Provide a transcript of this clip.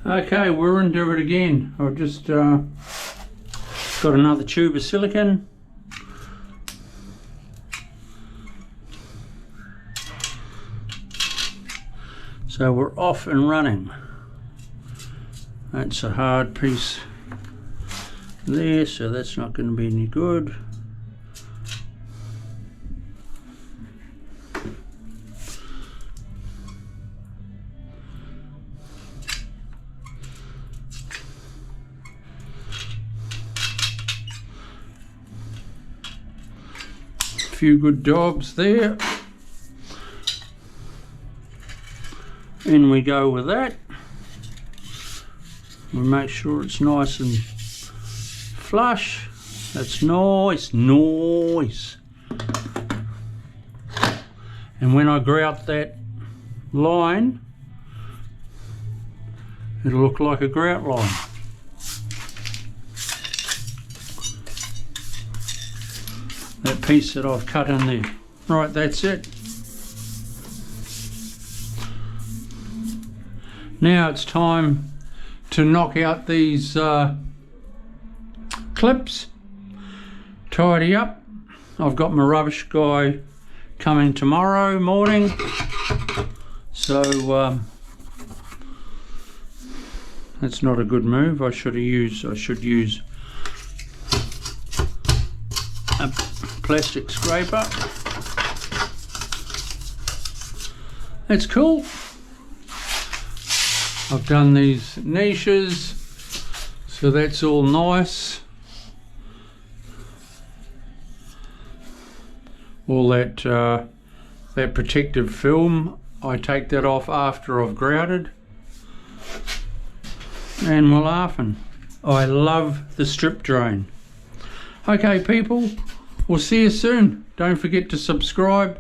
Okay, we're into it again. I've just got another tube of silicone. So we're off and running. That's a hard piece there, so that's not going to be any good. Few good dobs there. In we go with that. We make sure it's nice and flush. That's nice, nice. And when I grout that line, it'll look like a grout line. That piece that I've cut in there. Right, that's it. Now it's time to knock out these clips, tidy up. I've got my rubbish guy coming tomorrow morning, so that's not a good move. I should use a plastic scraper. That's cool. I've done these niches, so that's all nice. All that that protective film, I take that off after I've grouted, and we're laughing. I love the strip drone. Okay people, we'll see you soon. Don't forget to subscribe.